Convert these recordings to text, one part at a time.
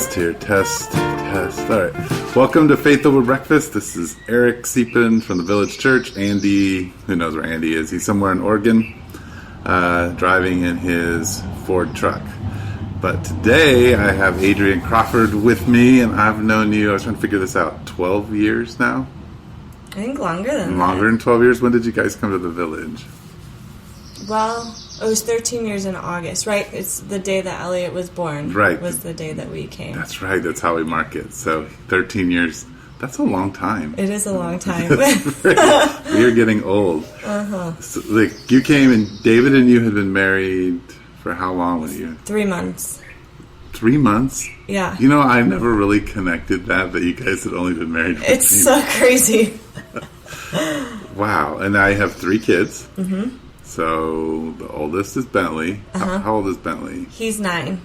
test here. Test. All right. Welcome to Faith Over Breakfast. This is Eric Seepin from the Village Church. Andy, who knows where Andy is? He's somewhere in Oregon, driving in his Ford truck. But today I have Adrienne Crawford with me, and I've known you, I was trying to figure this out, 12 years now? I think longer than that. Longer than 12 years? When did you guys come to the Village? Well, it was 13 years in August, right? It's the day that Elliot was born. Right. Was the day that we came. That's right. That's how we mark it. So 13 years. That's a long time. It is a long time. We are getting old. Uh-huh. So, like, you came and David and you had been married for how long were you? 3 months. 3 months? Yeah. You know, I never really connected that you guys had only been married for It's so crazy. Wow. And I have 3 kids. Mm-hmm. So the oldest is Bentley. Uh-huh. How old is Bentley? He's 9.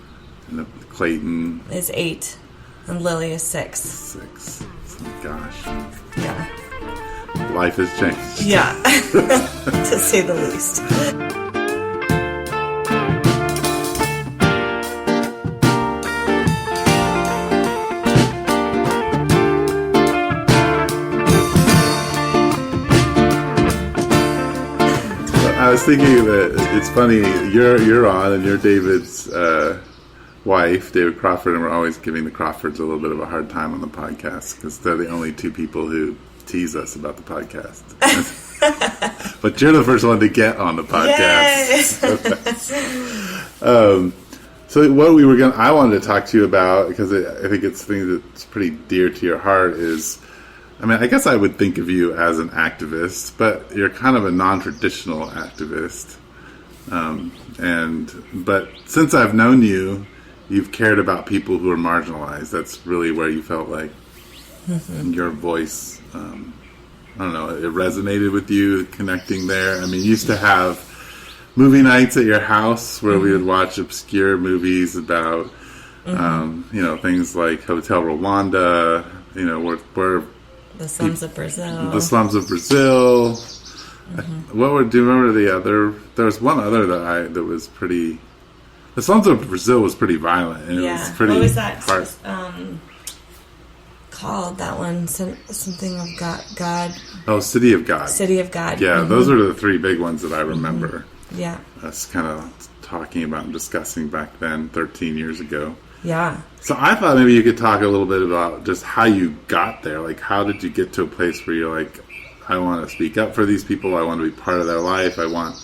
And Clayton is 8. And Lily is 6. 6. Oh, gosh. Yeah. Life has changed. Yeah. To say the least. I was thinking that it's funny, you're on and you're David's wife, David Crawford, and we're always giving the Crawfords a little bit of a hard time on the podcast because they're the only 2 people who tease us about the podcast. But you're the first one to get on the podcast. So what I wanted to talk to you about, because I think it's something that's pretty dear to your heart, is, I mean, I guess I would think of you as an activist, but you're kind of a non-traditional activist. But since I've known you, you've cared about people who are marginalized. That's really where you felt like your voice, I don't know, it resonated with you, connecting there. I mean, you used to have movie nights at your house where we would watch obscure movies about, things like Hotel Rwanda, where the slums of Brazil. The slums of Brazil. Do you remember the other? There was one other that was pretty. The slums of Brazil was pretty violent, and it was pretty. What was that hard. Called? That one something of God. Oh, City of God. City of God. Yeah, those are the 3 big ones that I remember. Yeah. Us kind of talking about and discussing back then, 13 years ago. Yeah. So I thought maybe you could talk a little bit about just how you got there. Like, how did you get to a place where you're like, I want to speak up for these people. I want to be part of their life. I want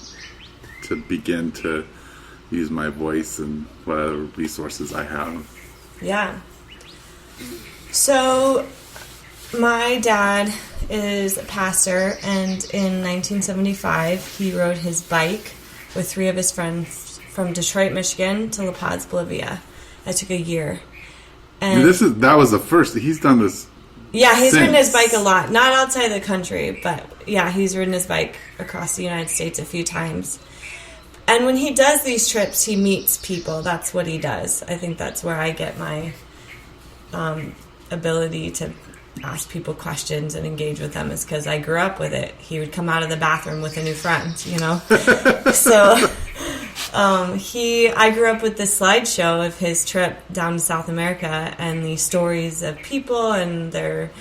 to begin to use my voice and whatever resources I have. Yeah. So my dad is a pastor, and in 1975, he rode his bike with 3 of his friends from Detroit, Michigan to La Paz, Bolivia. That took a year. And that was the first. He's done this. Yeah, he's ridden his bike a lot. Not outside the country, but yeah, he's ridden his bike across the United States a few times. And when he does these trips, he meets people. That's what he does. I think that's where I get my ability to ask people questions and engage with them, is because I grew up with it. He would come out of the bathroom with a new friend, So I grew up with this slideshow of his trip down to South America and the stories of people and their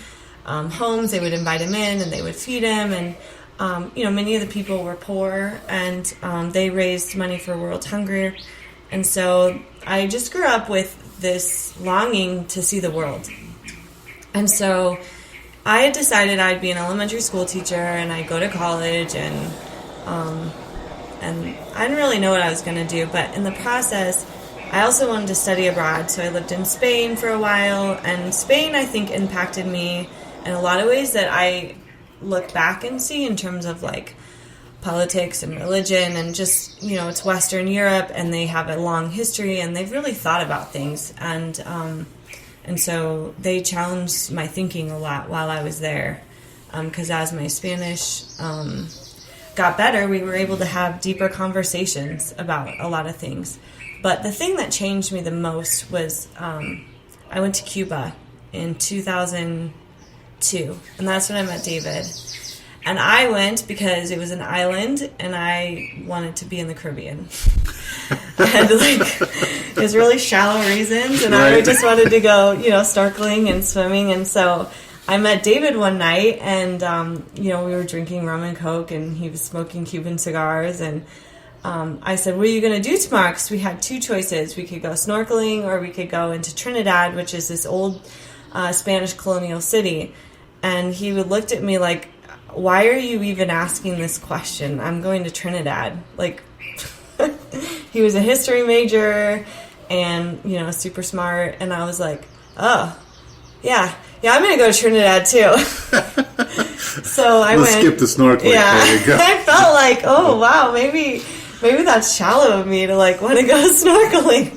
homes. They would invite him in and they would feed him. And, many of the people were poor, and they raised money for world hunger. And so I just grew up with this longing to see the world. And so I had decided I'd be an elementary school teacher, and I'd go to college, and I didn't really know what I was going to do. But in the process, I also wanted to study abroad. So I lived in Spain for a while, and Spain, I think, impacted me in a lot of ways that I look back and see in terms of like politics and religion, and just, it's Western Europe, and they have a long history, and they've really thought about things. And so they challenged my thinking a lot while I was there, because as my Spanish got better, we were able to have deeper conversations about a lot of things. But the thing that changed me the most was I went to Cuba in 2002, and that's when I met David. And I went because it was an island, and I wanted to be in the Caribbean. And like, it was really shallow reasons, and I just wanted to go, snorkeling and swimming. And so I met David one night, and we were drinking rum and Coke, and he was smoking Cuban cigars. And I said, "What are you going to do tomorrow?" Because we had two choices: we could go snorkeling, or we could go into Trinidad, which is this old Spanish colonial city. And he looked at me like, "Why are you even asking this question? I'm going to Trinidad." Like, he was a history major and, super smart. And I was like, "Oh, yeah, I'm going to go to Trinidad too." So I went. Skip the snorkeling. Yeah. There you go. I felt like, oh, wow, maybe that's shallow of me to like want to go snorkeling.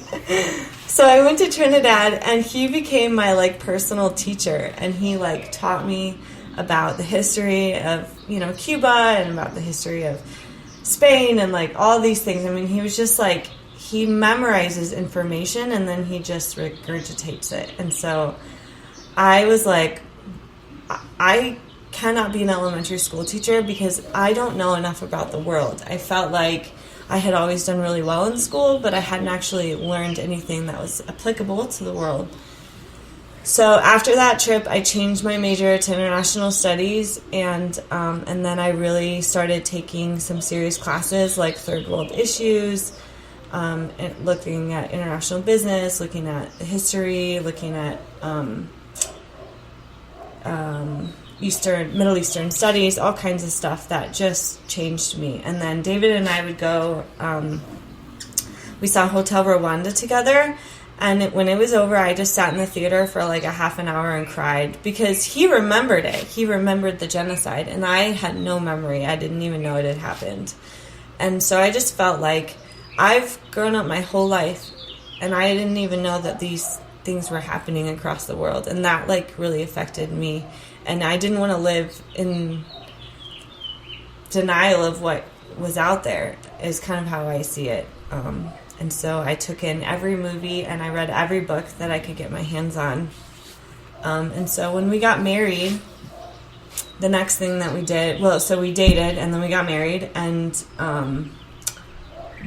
So I went to Trinidad, and he became my like personal teacher, and he like taught me about the history of, Cuba, and about the history of Spain, and like all these things. I mean, he was just like, he memorizes information and then he just regurgitates it. And so I was like, I cannot be an elementary school teacher because I don't know enough about the world. I felt like I had always done really well in school, but I hadn't actually learned anything that was applicable to the world. So after that trip, I changed my major to international studies, and then I really started taking some serious classes like third world issues, and looking at international business, looking at history, looking at Middle Eastern studies, all kinds of stuff that just changed me. And then David and I would go, we saw Hotel Rwanda together, and when it was over, I just sat in the theater for like a half an hour and cried because he remembered it. He remembered the genocide, and I had no memory. I didn't even know it had happened. And so I just felt like I've grown up my whole life, and I didn't even know that these things were happening across the world, and that like really affected me. And I didn't want to live in denial of what was out there, is kind of how I see it. And so I took in every movie, and I read every book that I could get my hands on. And so when we got married, the next thing that we did, so we dated, and then we got married, and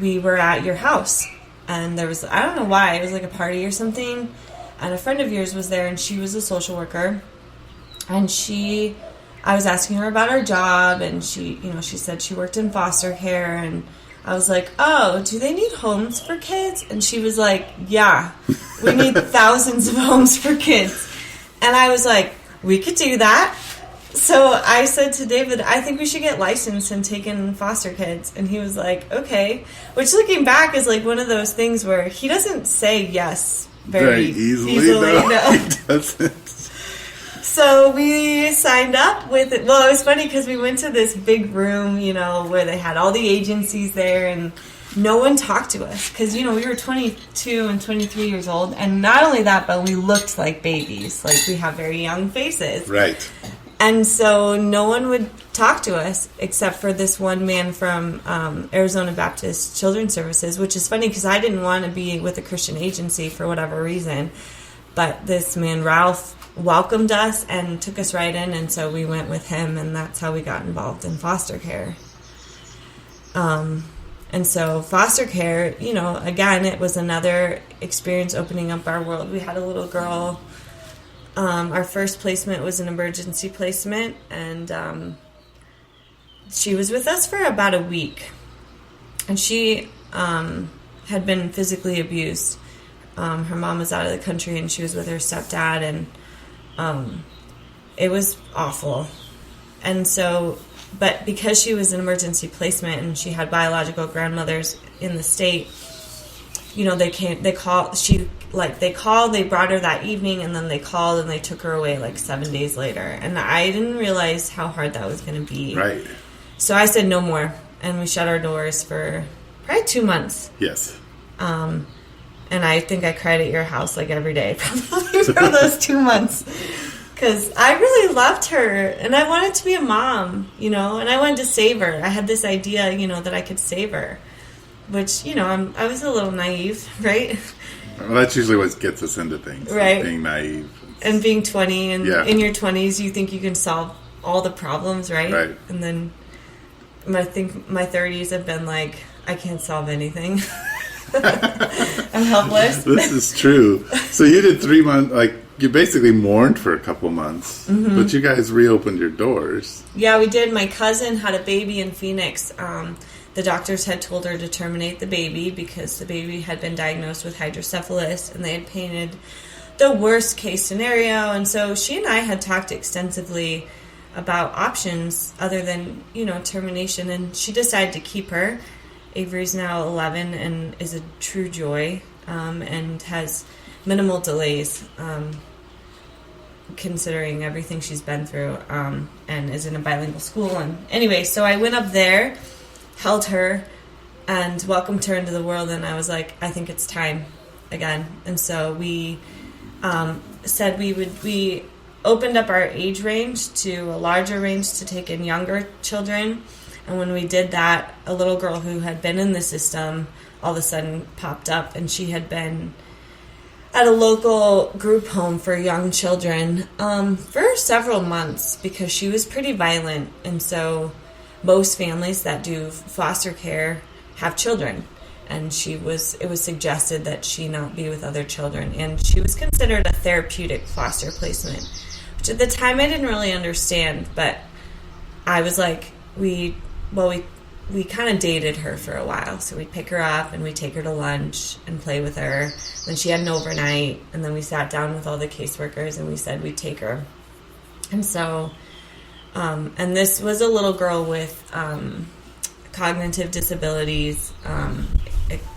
we were at your house. And there was, I don't know why, it was like a party or something, and a friend of yours was there, and she was a social worker. And I was asking her about her job, and she said she worked in foster care, and I was like, "Oh, do they need homes for kids?" And she was like, "Yeah, we need thousands of homes for kids." And I was like, "We could do that." So I said to David, "I think we should get licensed and take in foster kids." And he was like, "Okay." Which, looking back, is like one of those things where he doesn't say yes very easily. No. He doesn't. So we signed up with it. Well, it was funny because we went to this big room, where they had all the agencies there, and no one talked to us because, we were 22 and 23 years old. And not only that, but we looked like babies. Like, we have very young faces. Right. And so no one would talk to us except for this one man from Arizona Baptist Children's Services, which is funny because I didn't want to be with a Christian agency for whatever reason. But this man, Ralph, welcomed us and took us right in, and so we went with him, and that's how we got involved in foster care. And so foster care, again, it was another experience opening up our world. We had a little girl. Our first placement was an emergency placement, and she was with us for about a week, and she had been physically abused. Her mom was out of the country, and she was with her stepdad, and it was awful. And so, but because she was an emergency placement and she had biological grandmothers in the state, they brought her that evening, and then they called and they took her away like 7 days later. And I didn't realize how hard that was going to be. Right. So I said no more, and we shut our doors for probably 2 months. Yes. And I think I cried at your house like every day probably for those 2 months. Because I really loved her, and I wanted to be a mom, and I wanted to save her. I had this idea, that I could save her, which, I was a little naive, right? Well, that's usually what gets us into things, right? Being naive. And being 20, and in your 20s, you think you can solve all the problems, right? Right. And then I think my 30s have been like, I can't solve anything. I'm helpless. This is true. So you did 3 months, like, you basically mourned for a couple months, but you guys reopened your doors. Yeah, we did. My cousin had a baby in Phoenix. The doctors had told her to terminate the baby because the baby had been diagnosed with hydrocephalus, and they had painted the worst case scenario. And so she and I had talked extensively about options other than, termination, and she decided to keep her. Avery's now 11 and is a true joy, and has minimal delays, considering everything she's been through, and is in a bilingual school. And anyway, so I went up there, held her, and welcomed her into the world, and I was like, I think it's time again. And so we said we opened up our age range to a larger range to take in younger children. And when we did that, a little girl who had been in the system all of a sudden popped up, and she had been at a local group home for young children for several months because she was pretty violent. And so most families that do foster care have children, and it was suggested that she not be with other children, and she was considered a therapeutic foster placement, which at the time I didn't really understand, but I was like, we kind of dated her for a while. So we'd pick her up and we'd take her to lunch and play with her. Then she had an overnight, and then we sat down with all the caseworkers and we said we'd take her. And so, and this was a little girl with cognitive disabilities,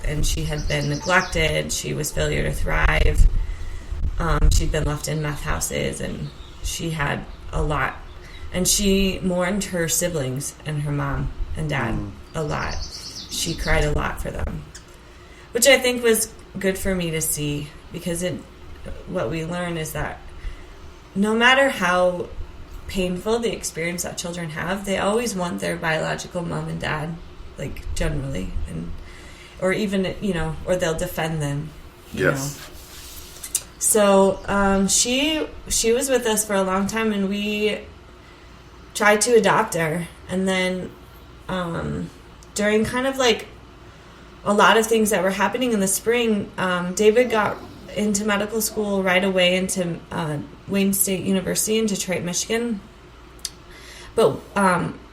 and she had been neglected. She was failure to thrive. She'd been left in meth houses, and she had a lot. And she mourned her siblings and her mom and dad a lot. She cried a lot for them, which I think was good for me to see, because what we learn is that no matter how painful the experience that children have, they always want their biological mom and dad, like, generally, or even, or they'll defend them. Yes. So she was with us for a long time, and we tried to adopt her. And then during kind of like a lot of things that were happening in the spring, David got into medical school right away into Wayne State University in Detroit, Michigan. But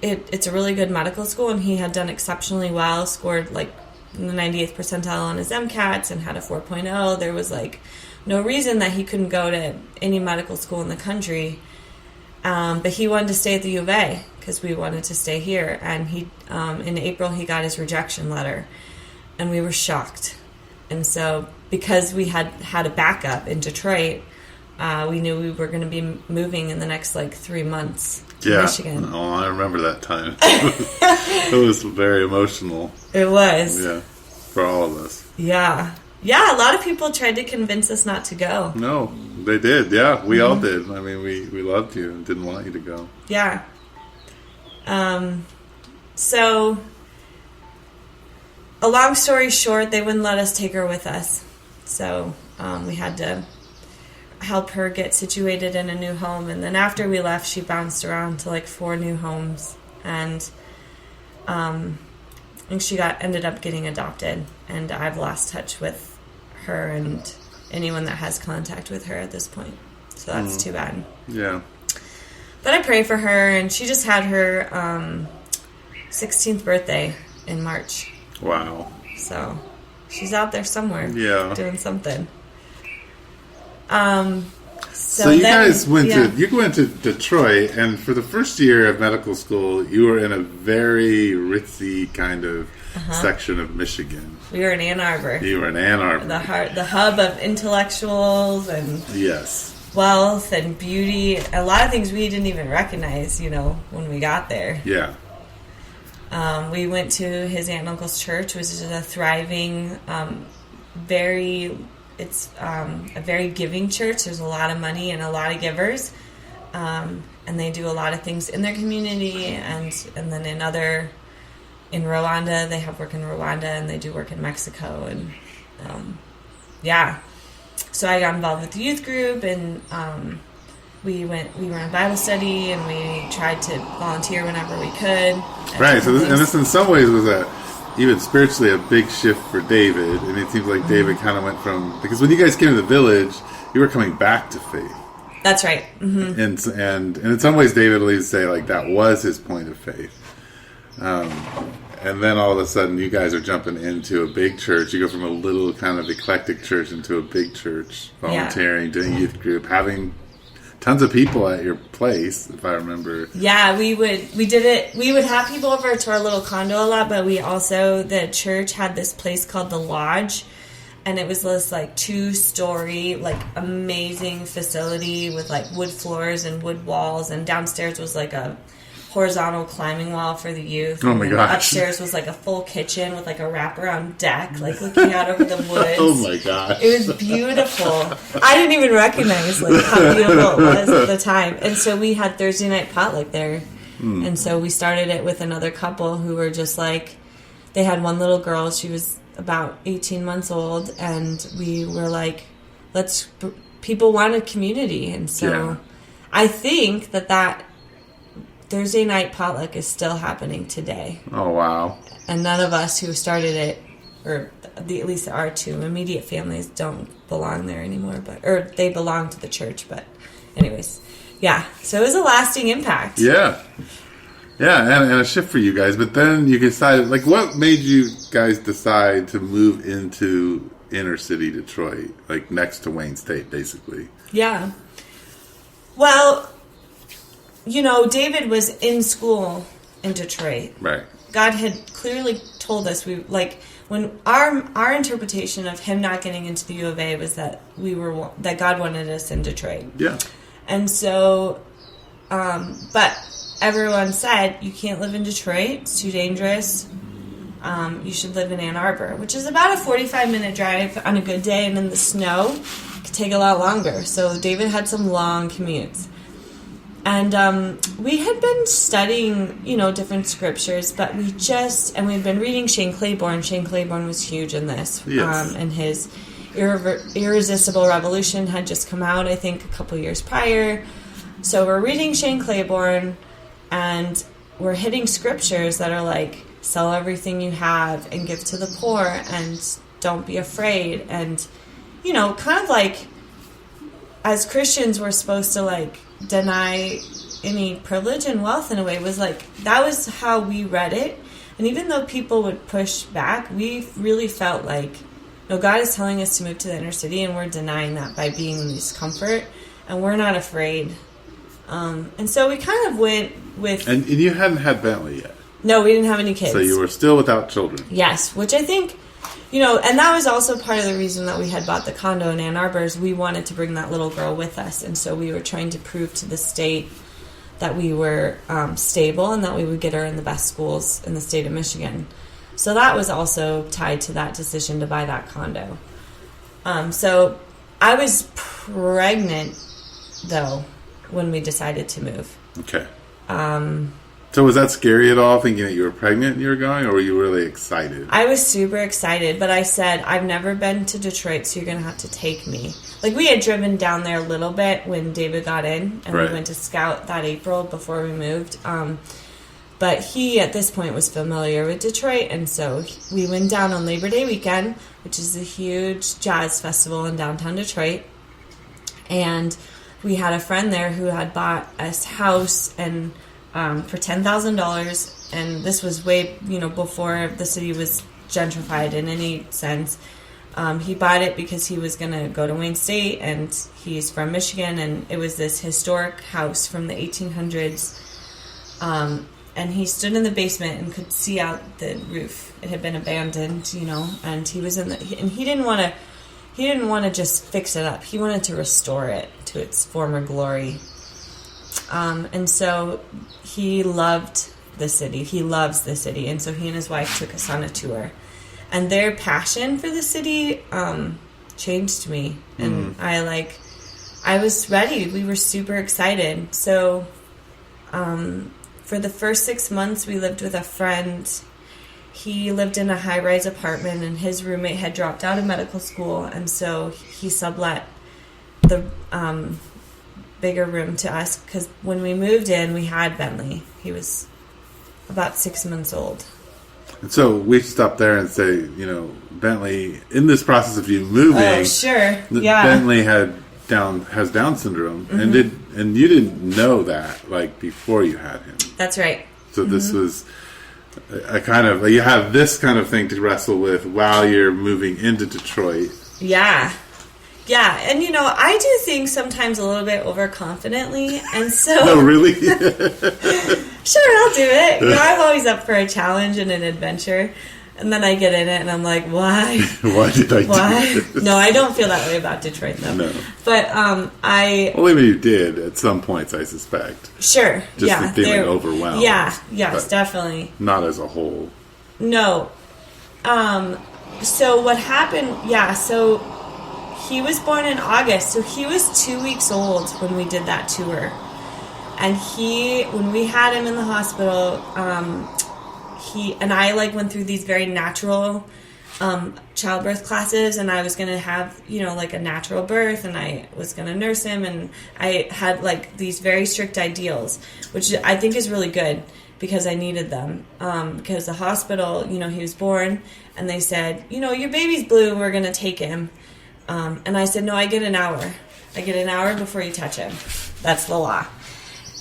it's a really good medical school, and he had done exceptionally well, scored like in the 98th percentile on his MCATs and had a 4.0. There was like no reason that he couldn't go to any medical school in the country. But he wanted to stay at the U of A because we wanted to stay here. And he, in April, he got his rejection letter, and we were shocked. And so, because we had a backup in Detroit, we knew we were going to be moving in the next 3 months to Michigan. Oh, I remember that time. It was very emotional. It was. Yeah, for all of us. Yeah. Yeah, a lot of people tried to convince us not to go. No, they did. Yeah, we all did. I mean, we loved you and didn't want you to go. Yeah. So, a long story short, they wouldn't let us take her with us. So, we had to help her get situated in a new home. And then after we left, she bounced around to 4 new homes. And she ended up getting adopted. And I've lost touch with her and anyone that has contact with her at this point. So that's too bad. Yeah. But I pray for her, and she just had her 16th birthday in March. Wow. So she's out there somewhere doing something. So you guys went to Detroit, and for the first year of medical school, you were in a very ritzy kind of section of Michigan. We were in Ann Arbor. You were in Ann Arbor. The hub of intellectuals and wealth and beauty. A lot of things we didn't even recognize, when we got there. Yeah. We went to his aunt and uncle's church, which is a thriving, it's a very giving church. There's a lot of money and a lot of givers. And they do a lot of things in their community, and then in Rwanda, they have work in Rwanda, and they do work in Mexico. And so I got involved with the youth group, and we were in Bible study, and we tried to volunteer whenever we could. Right. So this in some ways was even spiritually a big shift for David. And it seems like David kind of went from, because when you guys came to the village, you were coming back to faith. That's right. Mm-hmm. And in some ways, David will even say like that was his point of faith. And then all of a sudden, you guys are jumping into a big church. You go from a little kind of eclectic church into a big church, volunteering, doing youth group, having tons of people at your place, if I remember. Yeah, we did it. We would have people over to our little condo a lot, but the church had this place called the Lodge, and it was this like 2-story, like amazing facility with like wood floors and wood walls, and downstairs was like a horizontal climbing wall for the youth. Oh my gosh. Upstairs was like a full kitchen with like a wraparound deck, like looking out over the woods. Oh my gosh. It was beautiful. I didn't even recognize like how beautiful it was at the time. And so we had Thursday night potluck there. And so we started it with another couple who were just like, they had one little girl. She was about 18 months old. And we were like, people wanted community. And so I think that Thursday night potluck is still happening today. Oh, wow. And none of us who started it, or at least our 2 immediate families, don't belong there anymore. Or they belong to the church. But anyways, yeah. So it was a lasting impact. Yeah. Yeah, and a shift for you guys. But then you decided, like, what made you guys decide to move into inner city Detroit, like next to Wayne State, basically? Yeah. Well, you know, David was in school in Detroit. Right. God had clearly told us when our interpretation of him not getting into the U of A was that that God wanted us in Detroit. Yeah. And so, but everyone said you can't live in Detroit; it's too dangerous. You should live in Ann Arbor, which is about a 45-minute drive on a good day, and in the snow, it could take a lot longer. So David had some long commutes. And we had been studying, different scriptures, but we'd been reading Shane Claiborne. Shane Claiborne was huge in this. Yes. And his Irresistible Revolution had just come out, I think, a couple years prior. So we're reading Shane Claiborne, and we're hitting scriptures that are like, sell everything you have and give to the poor, and don't be afraid. And, kind of like, as Christians, we're supposed to, like, deny any privilege and wealth in a way. Was like, that was how we read it. And even though people would push back, we really felt like, no, God is telling us to move to the inner city, and we're denying that by being in this comfort, and we're not afraid. And so we kind of went with... And you hadn't had Bentley yet. No, we didn't have any kids. So you were still without children. Yes, which I think... and that was also part of the reason that we had bought the condo in Ann Arbor, is we wanted to bring that little girl with us. And so we were trying to prove to the state that we were stable and that we would get her in the best schools in the state of Michigan. So that was also tied to that decision to buy that condo. So I was pregnant, though, when we decided to move. Okay. So was that scary at all, thinking that you were pregnant and you were going, or were you really excited? I was super excited, but I said, I've never been to Detroit, so you're going to have to take me. Like, we had driven down there a little bit when David got in, and right. We went to scout that April before we moved. But he, at this point, was familiar with Detroit, and so we went down on Labor Day weekend, which is a huge jazz festival in downtown Detroit. And we had a friend there who had bought a house and... for $10,000, and this was way, before the city was gentrified in any sense. He bought it because he was going to go to Wayne State, and he's from Michigan, and it was this historic house from the 1800s. And he stood in the basement and could see out the roof. It had been abandoned, and he was and he didn't want to just fix it up. He wanted to restore it to its former glory. And so he loved the city. He loves the city. And so he and his wife took us on a tour. And their passion for the city changed me. And I was ready. We were super excited. So for the first 6 months, we lived with a friend. He lived in a high-rise apartment, and his roommate had dropped out of medical school. And so he sublet the... bigger room to us, because when we moved in, we had Bentley. He was about 6 months old. And so we stop there and say, Bentley, in this process of you moving, oh sure, yeah, Bentley has Down syndrome, and you didn't know that like before you had him. That's right. So this was a kind of, you have this kind of thing to wrestle with while you're moving into Detroit. Yeah. Yeah, and I do things sometimes a little bit overconfidently, and so... Oh, really? Sure, I'll do it. I'm always up for a challenge and an adventure, and then I get in it, and I'm like, why? Why did I do this? No, I don't feel that way about Detroit, though. No. But, Well, maybe you did at some points, I suspect. Sure, just the feeling overwhelmed. Yeah, yes, definitely. Not as a whole. No. So what happened, so... He was born in August, so he was 2 weeks old when we did that tour. And when we had him in the hospital, he and I went through these very natural childbirth classes, and I was going to have, a natural birth, and I was going to nurse him, and I had these very strict ideals, which I think is really good because I needed them. Because the hospital, he was born, and they said, your baby's blue, we're going to take him. And I said, no, I get an hour. I get an hour before you touch him. That's the law.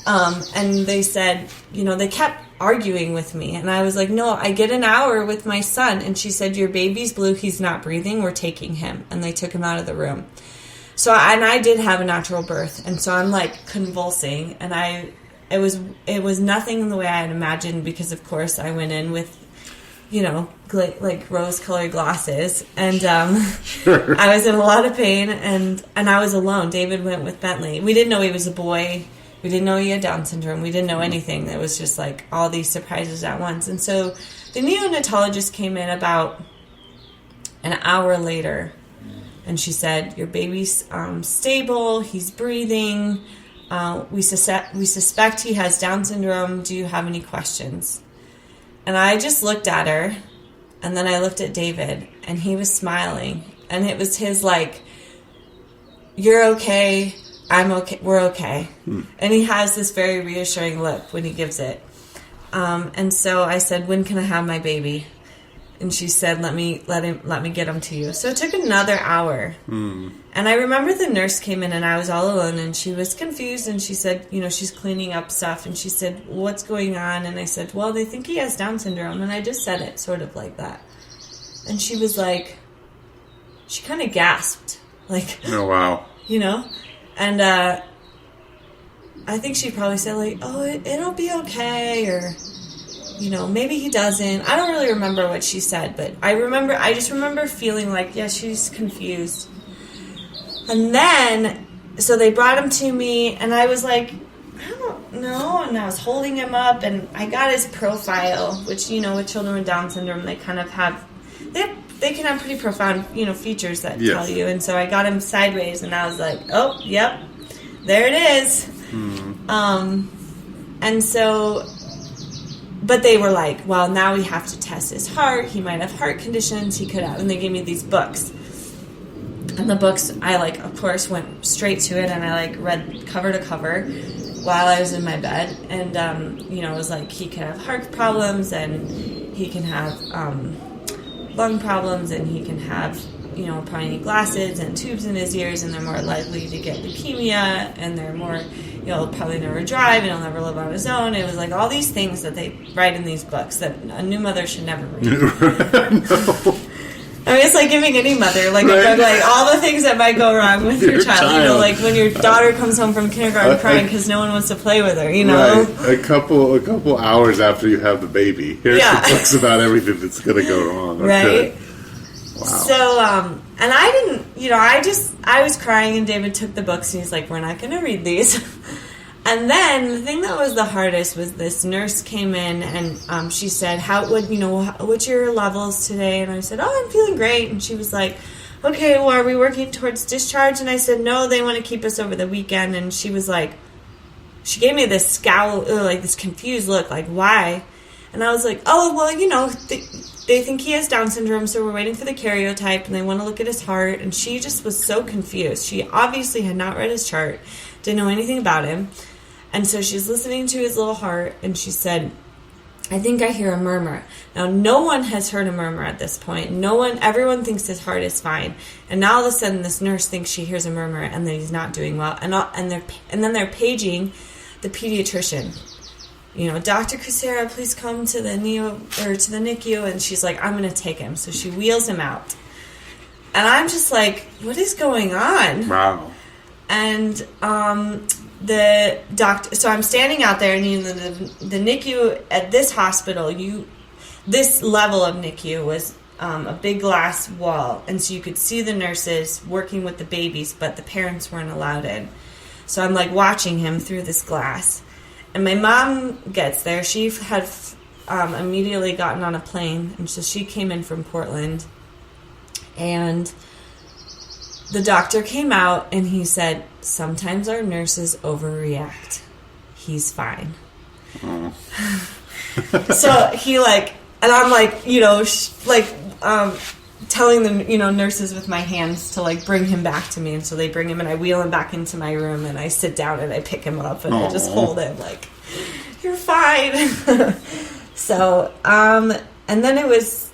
And they said, they kept arguing with me. And I was like, no, I get an hour with my son. And she said, your baby's blue. He's not breathing. We're taking him. And they took him out of the room. So, and I did have a natural birth. And so I'm convulsing. And it was nothing the way I had imagined because, of course, I went in with rose-colored glasses, and sure. I was in a lot of pain, and I was alone. David went with Bentley. We didn't know he was a boy. We didn't know he had Down syndrome. We didn't know anything. It was just all these surprises at once. And so the neonatologist came in about an hour later, and she said, your baby's stable. He's breathing. We suspect he has Down syndrome. Do you have any questions? And I just looked at her, and then I looked at David, and he was smiling. And it was his you're okay, I'm okay, we're okay. And he has this very reassuring look when he gives it. And so I said, when can I have my baby? And she said, let me get him to you. So it took another hour. And I remember the nurse came in, and I was all alone, and she was confused, and she said, she's cleaning up stuff, and she said, what's going on? And I said, well, they think he has Down syndrome, and I just said it sort of like that. And she was she kind of gasped, oh, wow. And I think she probably said, oh, it'll be okay, or... maybe he doesn't. I don't really remember what she said, but I just remember feeling she's confused. And then, so they brought him to me, and I was I don't know, and I was holding him up, and I got his profile, which, with children with Down syndrome, they kind of have, they can have pretty profound, features that tell you, and so I got him sideways, and I was like, oh, yep, there it is. And so... But they were well, now we have to test his heart. He might have heart conditions. He could have. And they gave me these books. And the books, I, of course, went straight to it. And I, read cover to cover while I was in my bed. And, it was he could have heart problems. And he can have lung problems. And he can have, probably need glasses and tubes in his ears. And they're more likely to get leukemia. And they're more... he'll probably never drive, and he'll never live on his own. It was all these things that they write in these books that a new mother should never read. No. I mean, it's like giving any mother a book, all the things that might go wrong with your child. When your daughter comes home from kindergarten crying because no one wants to play with her, Right. A couple hours after you have the baby, here's the books about everything that's going to go wrong. Okay. Right. Wow. So, and I didn't, I was crying, and David took the books, and he's like, we're not going to read these. And then the thing that was the hardest was this nurse came in, and she said, what's your levels today? And I said, oh, I'm feeling great. And she was like, okay, well, are we working towards discharge? And I said, no, they want to keep us over the weekend. And she was like, she gave me this scowl, this confused look, why? And I was like, oh, well, they think he has Down syndrome, so we're waiting for the karyotype, and they want to look at his heart. And she just was so confused. She obviously had not read his chart, didn't know anything about him. And so she's listening to his little heart, and she said, I think I hear a murmur. Now, no one has heard a murmur at this point. Everyone thinks his heart is fine. And now all of a sudden, this nurse thinks she hears a murmur and that he's not doing well. And then they're paging the pediatrician. Dr. Cusera, please come to the to the NICU. And she's like, I'm going to take him. So she wheels him out. And I'm just like, what is going on? Wow. And the doctor, so I'm standing out there, and the NICU at this hospital, this level of NICU was a big glass wall, and so you could see the nurses working with the babies, but the parents weren't allowed in. So I'm like watching him through this glass, and my mom gets there. She had immediately gotten on a plane, and so she came in from Portland, and the doctor came out and he said, sometimes our nurses overreact. He's fine. Oh. So he and I'm telling the, nurses with my hands to bring him back to me. And so they bring him and I wheel him back into my room and I sit down and I pick him up and I just hold him you're fine. So, and then it was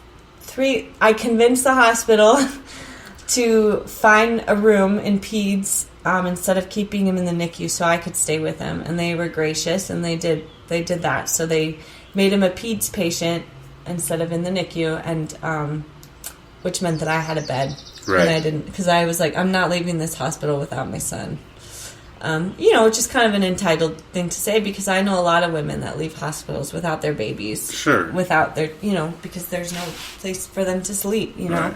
I convinced the hospital to find a room in peds instead of keeping him in the NICU so I could stay with him. And they were gracious, and they did that. So they made him a peds patient instead of in the NICU, and which meant that I had a bed. Right. And I didn't, because I was like, I'm not leaving this hospital without my son. Which is kind of an entitled thing to say, because I know a lot of women that leave hospitals without their babies. Sure. Without their, because there's no place for them to sleep, Right.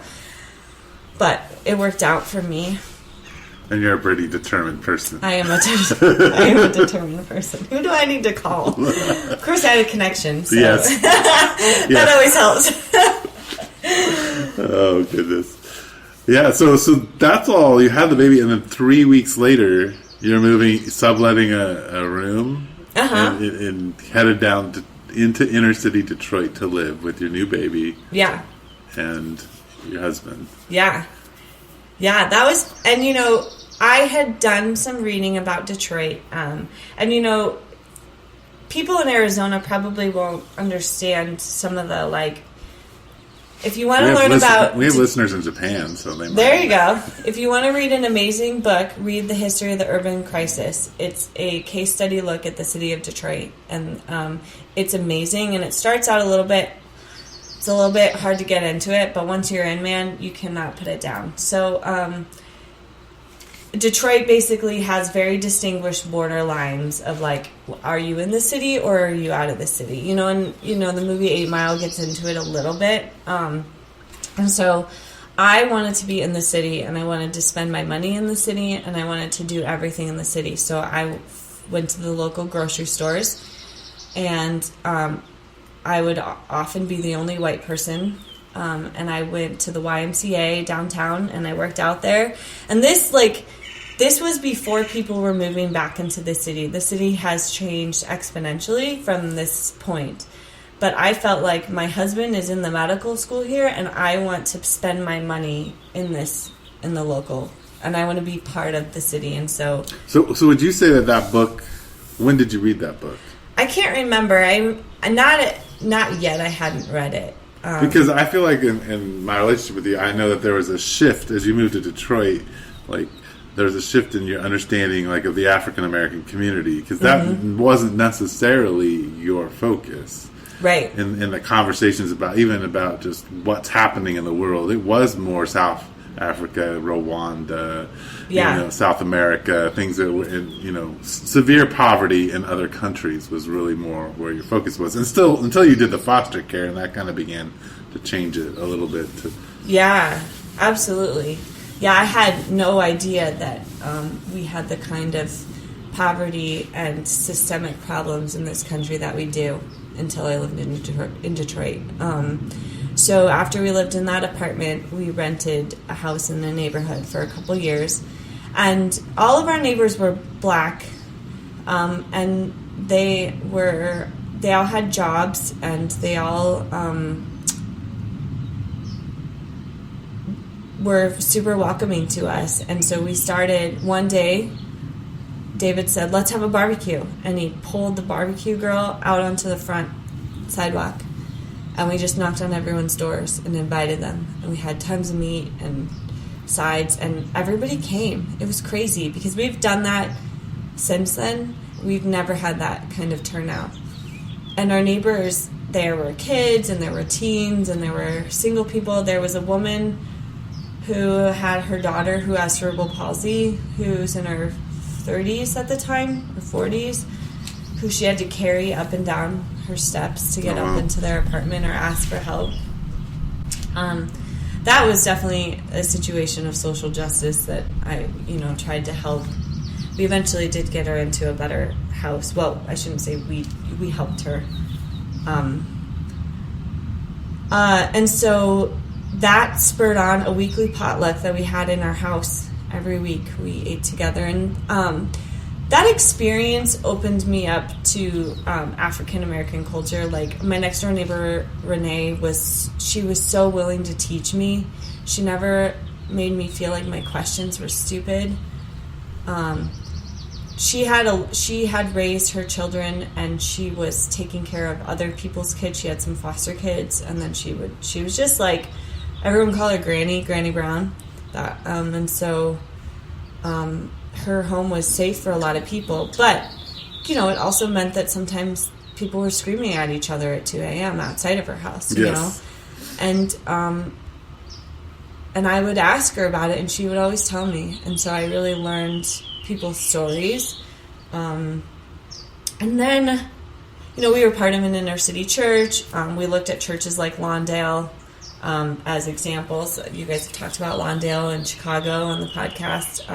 But it worked out for me. And you're a pretty determined person. I am a determined person. Who do I need to call? Of course, I had a connection. So. Yes. That always helps. Oh, goodness. Yeah, so that's all. You had the baby, and then 3 weeks later, you're subletting a room and headed down into inner city Detroit to live with your new baby. Yeah. And your husband. Yeah, that was, and I had done some reading about Detroit, and people in Arizona probably won't understand some of the if you want to learn about, we have listeners in Japan, so they might. There you go. If you want to read an amazing book, read The History of the Urban Crisis. It's a case study look at the city of Detroit, and it's amazing, and it starts out a little bit. It's a little bit hard to get into it, but once you're in, man, you cannot put it down. So, Detroit basically has very distinguished border lines of are you in the city or are you out of the city? And the movie 8 Mile gets into it a little bit. And so I wanted to be in the city, and I wanted to spend my money in the city, and I wanted to do everything in the city. So I went to the local grocery stores, and I would often be the only white person, and I went to the YMCA downtown, and I worked out there. And this was before people were moving back into the city. The city has changed exponentially from this point. But I felt like my husband is in the medical school here, and I want to spend my money in the local, and I want to be part of the city. And so would you say that book? When did you read that book? I can't remember. I'm not yet. I hadn't read it. Because I feel like in my relationship with you, I know that there was a shift as you moved to Detroit. There was a shift in your understanding, of the African American community, because that wasn't necessarily your focus, right? In the conversations about just what's happening in the world, it was more South Africa, Rwanda, South America, things that were in, severe poverty in other countries was really more where your focus was. And still, until you did the foster care, and that kind of began to change it a little bit. Yeah, absolutely. Yeah, I had no idea that we had the kind of poverty and systemic problems in this country that we do until I lived in Detroit. So after we lived in that apartment, we rented a house in the neighborhood for a couple years. And all of our neighbors were black, and they all had jobs, and they all were super welcoming to us. And so we started, one day, David said, let's have a barbecue. And he pulled the barbecue girl out onto the front sidewalk. And we just knocked on everyone's doors and invited them. And we had tons of meat and sides, and everybody came. It was crazy because we've done that since then. We've never had that kind of turnout. And our neighbors, there were kids and there were teens and there were single people. There was a woman who had her daughter who has cerebral palsy, who's in her 30s at the time, or 40s, who she had to carry up and down her steps to get up into their apartment or ask for help. That was definitely a situation of social justice that I, tried to help. We eventually did get her into a better house. Well, I shouldn't say we helped her. And so that spurred on a weekly potluck that we had in our house. Every week we ate together, and that experience opened me up to African American culture. Like, my next door neighbor Renee was so willing to teach me. She never made me feel like my questions were stupid. She had raised her children, and she was taking care of other people's kids. She had some foster kids, and then she was just like, everyone called her Granny Brown. And so her home was safe for a lot of people. But, it also meant that sometimes people were screaming at each other at 2 a.m. outside of her house, you know? And I would ask her about it, and she would always tell me. And so I really learned people's stories. And then, we were part of an inner city church. We looked at churches like Lawndale as examples. You guys have talked about Lawndale in Chicago on the podcast.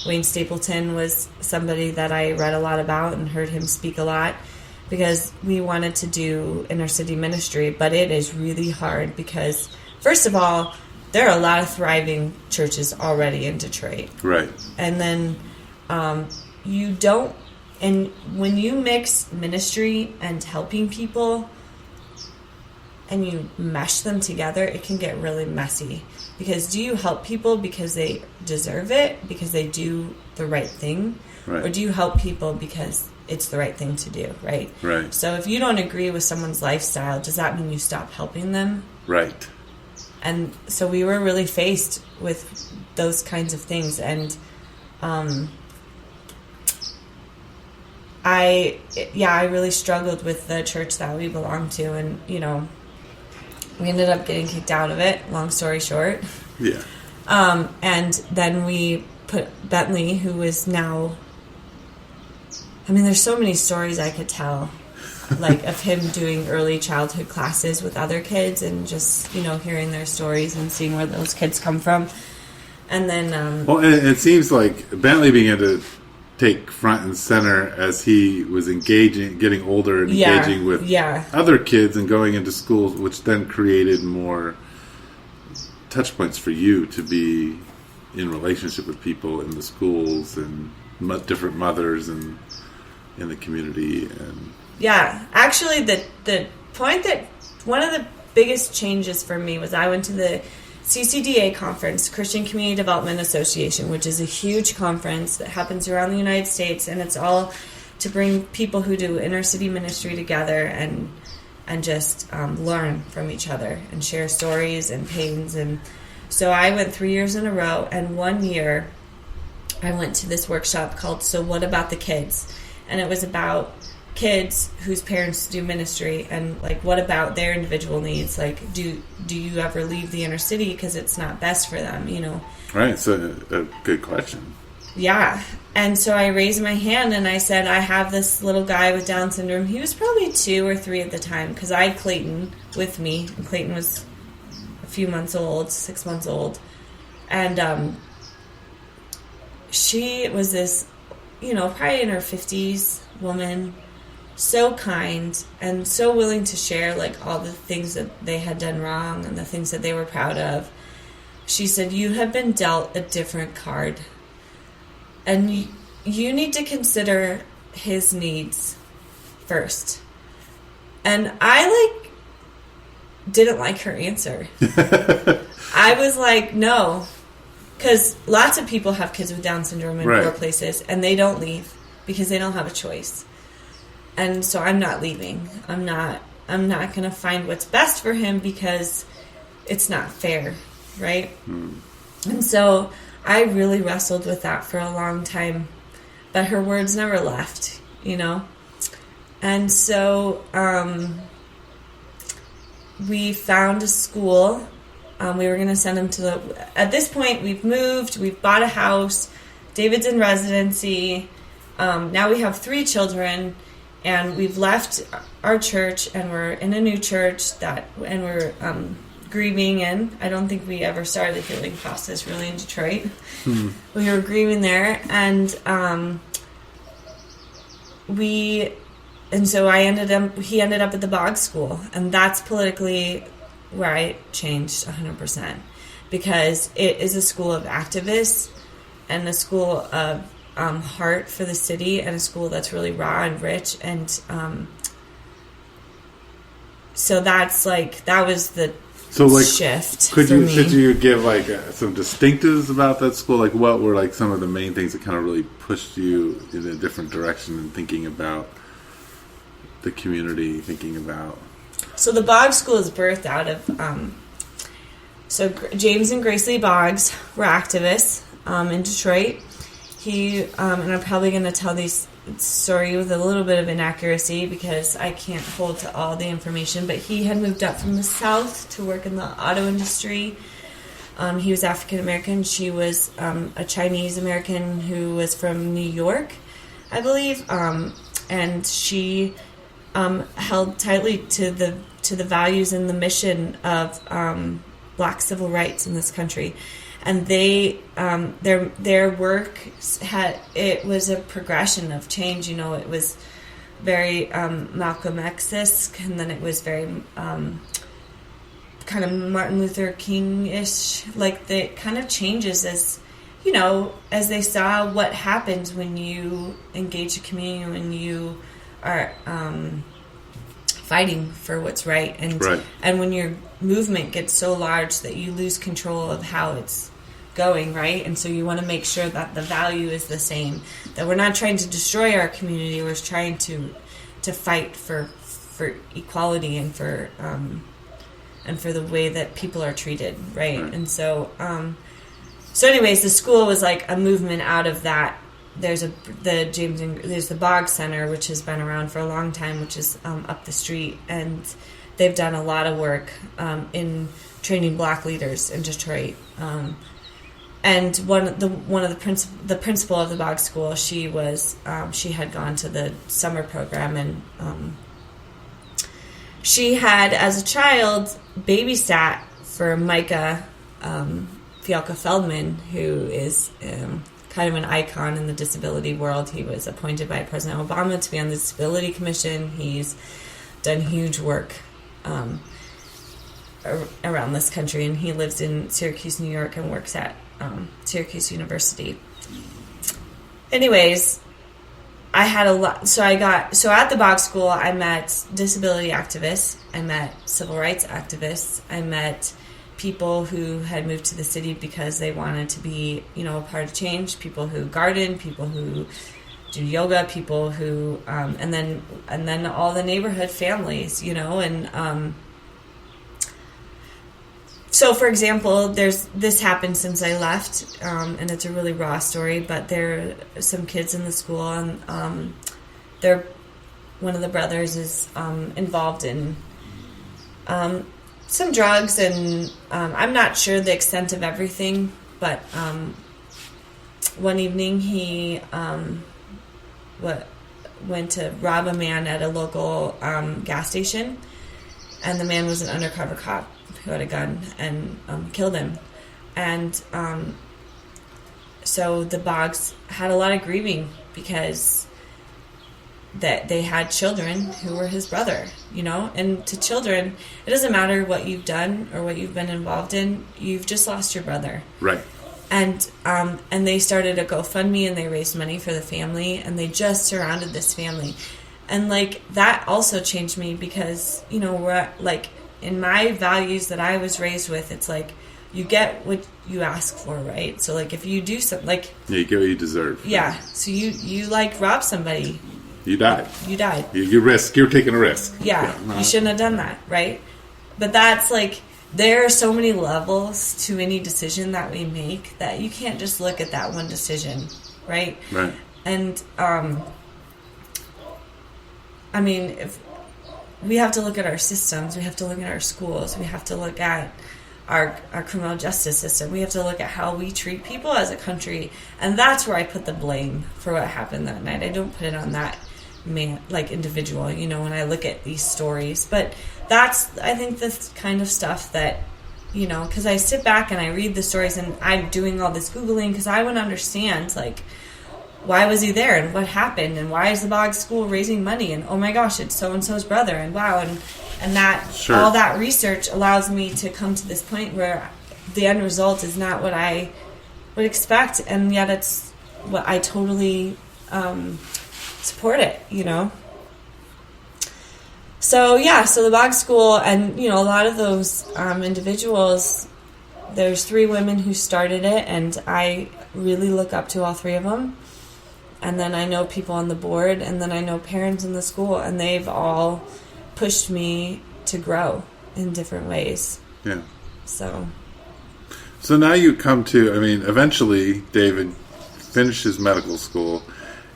Wayne Stapleton was somebody that I read a lot about and heard him speak a lot, because we wanted to do inner city ministry, but it is really hard because, first of all, there are a lot of thriving churches already in Detroit. Right. And then and when you mix ministry and helping people and you mesh them together, it can get really messy. Because do you help people because they deserve it, because they do the right thing? Right. Or do you help people because it's the right thing to do, right? Right. So if you don't agree with someone's lifestyle, does that mean you stop helping them? Right. And so we were really faced with those kinds of things. And I really struggled with the church that we belonged to. And, we ended up getting kicked out of it, long story short. Yeah. And then we put Bentley, who is now... there's so many stories I could tell, like of him doing early childhood classes with other kids and just, hearing their stories and seeing where those kids come from. And then... Well, and it seems like Bentley began to take front and center as he was getting older and engaging with other kids and going into schools, which then created more touch points for you to be in relationship with people in the schools and different mothers and in the community. And actually the point that one of the biggest changes for me was I went to the CCDA conference, Christian Community Development Association, which is a huge conference that happens around the United States, and it's all to bring people who do inner city ministry together and just learn from each other and share stories and pains. And so I went 3 years in a row, and 1 year I went to this workshop called So What About the Kids? And it was about kids whose parents do ministry and, like, what about their individual needs? Like, do you ever leave the inner city because it's not best for them, Right, so a good question. Yeah, and so I raised my hand and I said, I have this little guy with Down syndrome. He was probably 2 or 3 at the time, because I had Clayton with me, and Clayton was a few months old, 6 months old, and she was this, probably in her 50s woman, so kind and so willing to share, like, all the things that they had done wrong and the things that they were proud of. She said, you have been dealt a different card, and you need to consider his needs first. And I, didn't like her answer. I was like, no, because lots of people have kids with Down syndrome in poor places, and they don't leave because they don't have a choice. And so I'm not leaving. I'm not I'm not going to find what's best for him because it's not fair, right? And so I really wrestled with that for a long time, but her words never left, And so we found a school. We were going to send him at this point, we've moved, we've bought a house, David's in residency. Now we have 3 children, and we've left our church, and we're in a new church and we're grieving in. I don't think we ever started the healing process really in Detroit. We were grieving there, and so he ended up at the Bog School, and that's politically where I changed 100%, because it is a school of activists and a school of heart for the city, and a school that's really raw and rich, and so that's that was the shift. Could you give some distinctives about that school? What were some of the main things that kind of really pushed you in a different direction in thinking about the community, thinking about? So the Boggs School is birthed out of so James and Grace Lee Boggs were activists in Detroit. He and I'm probably going to tell this story with a little bit of inaccuracy because I can't hold to all the information, but he had moved up from the South to work in the auto industry. He was African American. She was a Chinese American who was from New York, I believe, and she held tightly to the values and the mission of Black civil rights in this country. And they their work it was a progression of change. It was very Malcolm X-esque, and then it was very kind of Martin Luther King-ish. It kind of changes as they saw what happens when you engage a community, when you are fighting for what's right, and when your movement gets so large that you lose control of how it's going, right? And so you want to make sure that the value is the same, that we're not trying to destroy our community, we're trying to fight for equality and for the way that people are treated, right? And so anyways, the school was a movement out of that. There's the Boggs Center, which has been around for a long time, which is up the street, and they've done a lot of work in training Black leaders in Detroit. And the principal of the Boggs School, she had gone to the summer program, and she had, as a child, babysat for Micah Fialka Feldman, who is kind of an icon in the disability world. He was appointed by President Obama to be on the Disability Commission. He's done huge work around this country, and he lives in Syracuse, New York, and works at Syracuse University. Anyways, I had a lot. So at the Boggs School, I met disability activists. I met civil rights activists. I met people who had moved to the city because they wanted to be, a part of change. People who garden, people who do yoga, people who, and then all the neighborhood families, and. So, for example, this happened since I left, and it's a really raw story, but there are some kids in the school, and one of the brothers is involved in some drugs, and I'm not sure the extent of everything, but one evening he went to rob a man at a local gas station, and the man was an undercover cop who had a gun and killed him. And so the Boggs had a lot of grieving because that they had children who were his brother, and to children, it doesn't matter what you've done or what you've been involved in, you've just lost your brother. Right. And they started a GoFundMe, and they raised money for the family, and they just surrounded this family. And that also changed me because, we're in my values that I was raised with, it's you get what you ask for, right? So if you do something you get what you deserve. Yeah. So you rob somebody. You died. You died. You're taking a risk. Yeah, you shouldn't have done that, right? But that's like, there are so many levels to any decision that we make that you can't just look at that one decision, right? Right. And, I mean, if we have to look at our systems, we have to look at our schools, we have to look at our criminal justice system, we have to look at how we treat people as a country, and that's where I put the blame for what happened that night. I don't put it on that man, like individual, when I look at these stories. But that's, I think, the kind of stuff that, because I sit back and I read the stories, and I'm doing all this Googling because I want to understand, like, why was he there and what happened and why is the Boggs School raising money, and oh my gosh, it's so-and-so's brother, and wow, and that sure. All that research allows me to come to this point where the end result is not what I would expect, and yet it's what I totally support it, So the Boggs School, and a lot of those individuals, there's 3 women who started it, and I really look up to all 3 of them. And then I know people on the board, and then I know parents in the school, and they've all pushed me to grow in different ways. Yeah. So now you come to, eventually David finishes medical school,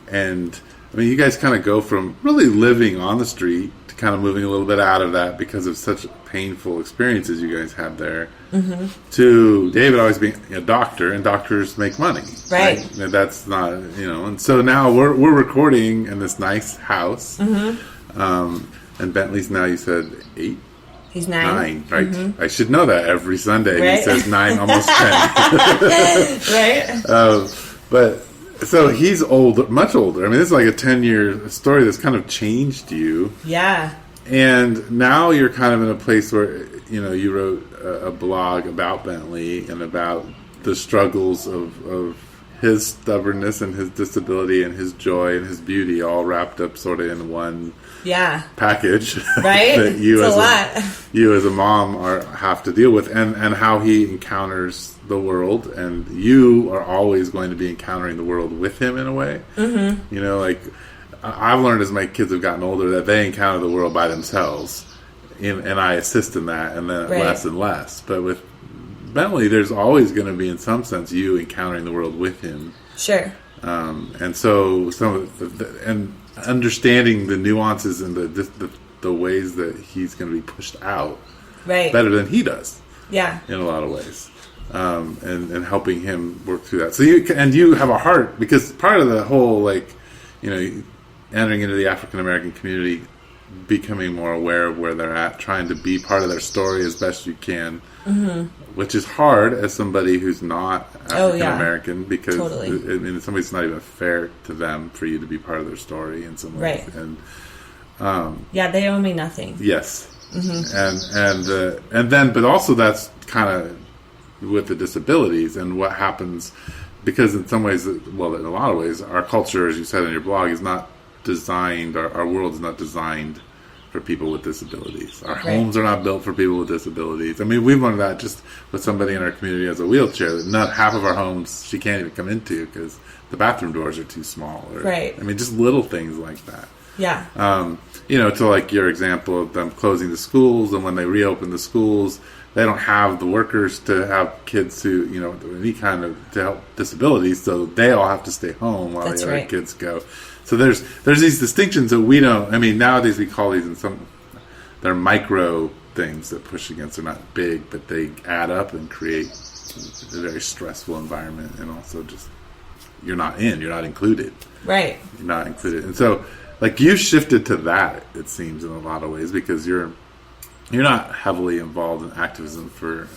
and you guys kind of go from really living on the street to kind of moving a little bit out of that because of such painful experiences you guys had there, to David always being a doctor, and doctors make money. Right. That's not, and so now we're recording in this nice house, and Bentley's now, you said 8? He's 9. 9, right? I should know that every Sunday. Right? He says 9, almost 10. Right. But so he's old, much older. This is like a 10-year story that's kind of changed you. Yeah. And now you're kind of in a place where, you wrote a blog about Bentley and about the struggles of his stubbornness and his disability and his joy and his beauty all wrapped up sort of in one package. Right? that you it's as a lot. You as a mom have to deal with, and how he encounters the world, and you are always going to be encountering the world with him in a way. Mm-hmm. I've learned as my kids have gotten older that they encounter the world by themselves, and I assist in that, and then less and less. But with Bentley, there's always going to be, in some sense, you encountering the world with him. Sure. And so some of and understanding the nuances and the ways that he's going to be pushed out better than he does. Yeah. In a lot of ways. And helping him work through that. So you have a heart, because part of the whole, entering into the African American community, becoming more aware of where they're at, trying to be part of their story as best you can, which is hard as somebody who's not African American, because in some ways it's not even fair to them for you to be part of their story in some ways. Right. And they owe me nothing. Yes. And then, but also that's kind of with the disabilities and what happens, because in some ways, well, in a lot of ways, our culture, as you said in your blog, is not designed, our world is not designed for people with disabilities. Our homes are not built for people with disabilities. We've learned that just with somebody in our community has a wheelchair, that not half of our homes she can't even come into because the bathroom doors are too small. Just little things like that. Yeah. To like your example of them closing the schools, and when they reopen the schools, they don't have the workers to have kids who, any kind of to help disabilities, so they all have to stay home while the other kids go. So there's these distinctions that we don't. Nowadays we call these they're micro things that push against. They're not big, but they add up and create a very stressful environment, and also just you're not included. Right. You're not included, and so you shifted to that. It seems in a lot of ways, because you're not heavily involved in activism for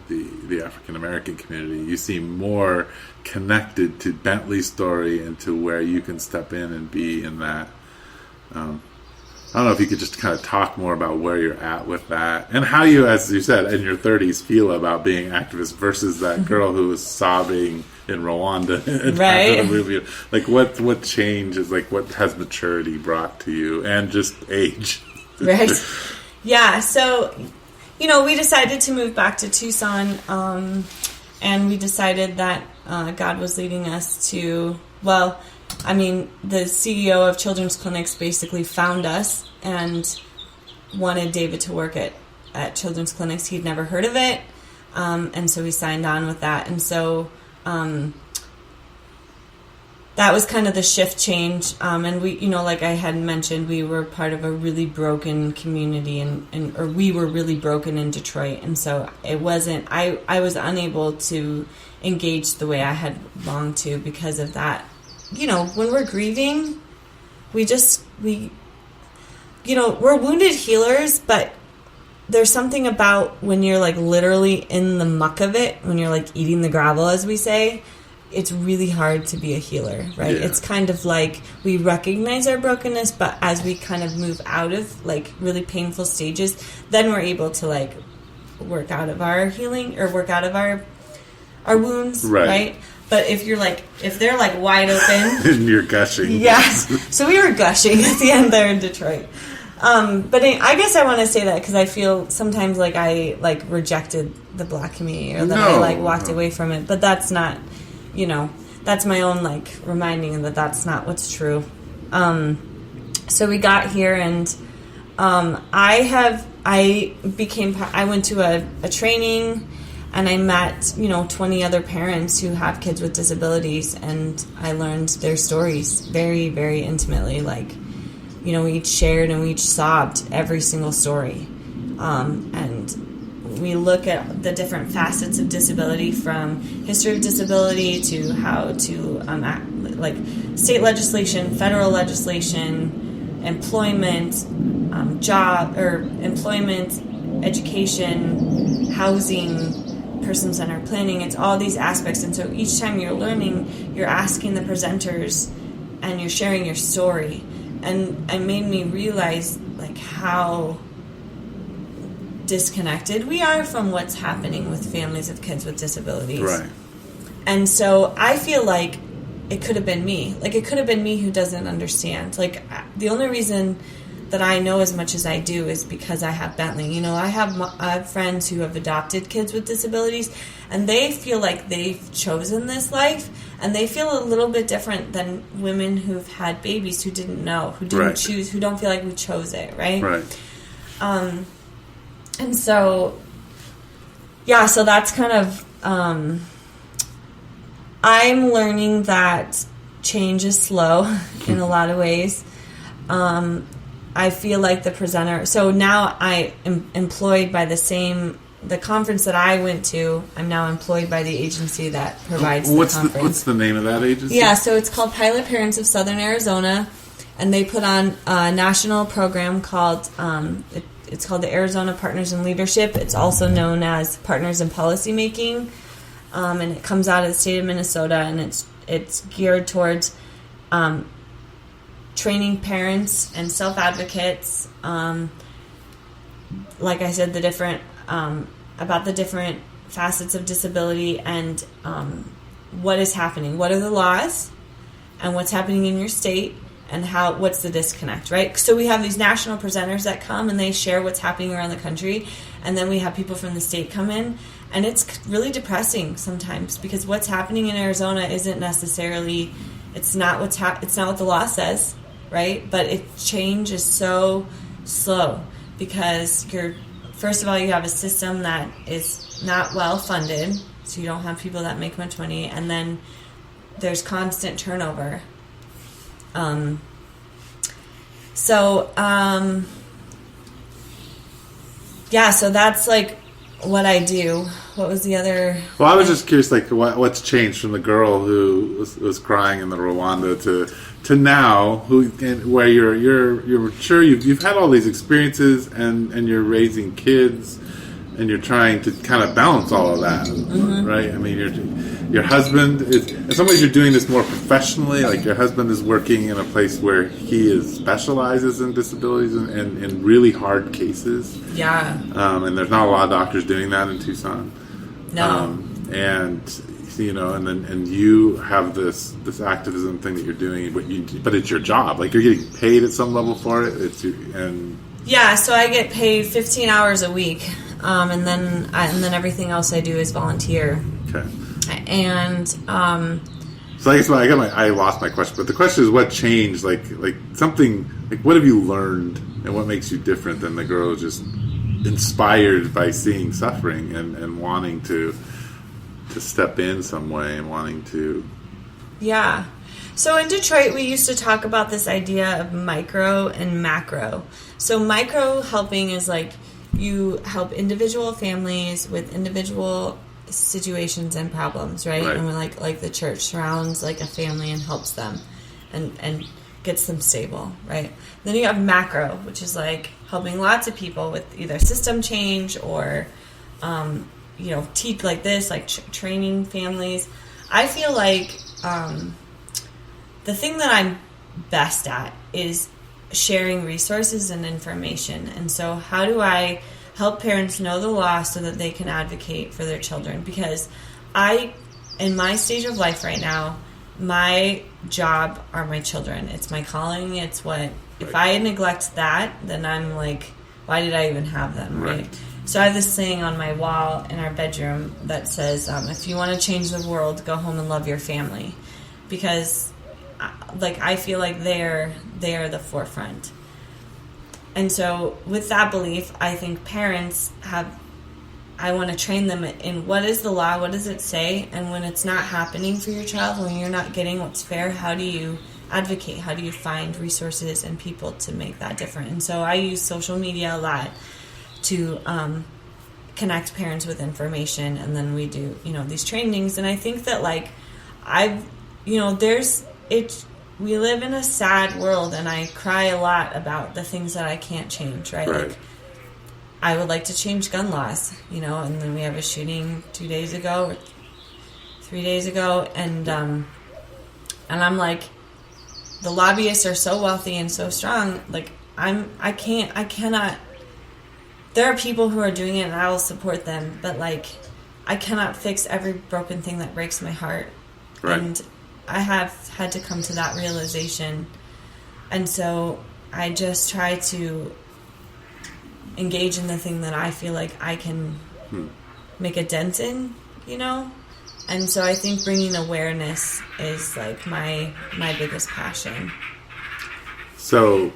the African American community. You seem more connected to Bentley's story and to where you can step in and be in that. I don't know if you could just kind of talk more about where you're at with that, and how you, as you said, in your 30s feel about being an activist versus that girl who was sobbing in Rwanda. Right. What changes, what has maturity brought to you, and just age? Right. Yeah. So, we decided to move back to Tucson, and we decided that God was leading us to, I mean, the CEO of Children's Clinics basically found us and wanted David to work at Children's Clinics. He'd never heard of it, and so he signed on with that. And so that was kind of the shift change. And we, like I had mentioned, we were part of a really broken community, or we were really broken in Detroit. And so it wasn't, I was unable to engage the way I had longed to because of that. When we're grieving, we're wounded healers, but there's something about when you're like literally in the muck of it, when you're like eating the gravel, as we say, it's really hard to be a healer, right? Yeah. It's kind of like we recognize our brokenness, but as we kind of move out of like really painful stages, then we're able to like work out of our healing or work out of our wounds, right? But if they're like wide open, and you're gushing, so we were gushing at the end there in Detroit. But I guess I want to say that because I feel sometimes like I like rejected the Black community, or that I like walked away from it. But that's not, that's my own like reminding that that's not what's true. So we got here, and I went to a training. And I met, 20 other parents who have kids with disabilities, and I learned their stories very, very intimately. Like, we each shared and we each sobbed every single story. And we look at the different facets of disability, from history of disability to how to act, like state legislation, federal legislation, employment, education, housing, person-centered planning. It's all these aspects. And so each time you're learning, you're asking the presenters and you're sharing your story. And it made me realize like how disconnected we are from what's happening with families of kids with disabilities. Right. And so I feel like it could have been me. Like, it could have been me who doesn't understand. Like, the only reason that I know as much as I do is because I have Bentley. I have friends who have adopted kids with disabilities, and they feel like they've chosen this life, and they feel a little bit different than women who've had babies who didn't know, who didn't choose, who don't feel like we chose it, right? Right. And so, so that's kind of, I'm learning that change is slow in a lot of ways. I feel like the presenter. So now I am employed by the conference that I went to. I'm now employed by the agency that provides the conference. What's the name of that agency? Yeah, so it's called Pilot Parents of Southern Arizona, and they put on a national program called. It's called the Arizona Partners in Leadership. It's also known as Partners in Policymaking, and it comes out of the state of Minnesota, and it's geared towards. Training parents and self-advocates, like I said, about the different facets of disability and what is happening. What are the laws and what's happening in your state, and what's the disconnect, right? So we have these national presenters that come and they share what's happening around the country, and then we have people from the state come in, and it's really depressing sometimes because what's happening in Arizona isn't necessarily, it's not what the law says. Right? But change is so slow because first of all, you have a system that is not well funded, so you don't have people that make much money, and then there's constant turnover. So that's like what I do. What was the other? Well, I was just curious, like what's changed from the girl who was crying in the Rwanda to now, where you're mature, you've had all these experiences, and you're raising kids, and you're trying to kind of balance all of that, right? I mean, your husband is, in some ways, you're doing this more professionally. Like your husband is working in a place where he specializes in disabilities and in really hard cases. Yeah. And there's not a lot of doctors doing that in Tucson. No. And you have this activism thing that you're doing, but it's your job. Like you're getting paid at some level for it. So I get paid 15 hours a week, and then everything else I do is volunteer. Okay. And So I guess I lost my question, but the question is, what changed? Like something, like what have you learned, and what makes you different than the girl just inspired by seeing suffering and wanting to step in some way and wanting to... Yeah. So in Detroit, we used to talk about this idea of micro and macro. So micro helping is like you help individual families with individual situations and problems, right? And we're like the church surrounds like a family and helps them and gets them stable, right? Then you have macro, which is like helping lots of people with either system change or teach like this, like training families. I feel like the thing that I'm best at is sharing resources and information. And so how do I help parents know the law so that they can advocate for their children? Because in my stage of life right now, my job are my children. It's my calling. It's what, if I neglect that, then I'm like, why did I even have them, right? So I have this saying on my wall in our bedroom that says, if you want to change the world, go home and love your family. Because I feel like they're the forefront. And so with that belief, I think parents I want to train them in what is the law, what does it say, and when it's not happening for your child, when you're not getting what's fair, how do you advocate? How do you find resources and people to make that different? And so I use social media a lot to connect parents with information, and then we do, these trainings. And I think that we live in a sad world, and I cry a lot about the things that I can't change, right? Like, I would like to change gun laws, and then we have a shooting 2 days ago or 3 days ago, and I'm like, the lobbyists are so wealthy and so strong, like, I cannot, there are people who are doing it and I will support them, but I cannot fix every broken thing that breaks my heart. Right. And I have had to come to that realization. And so I just try to engage in the thing that I feel like I can make a dent in, And so I think bringing awareness is like my biggest passion. So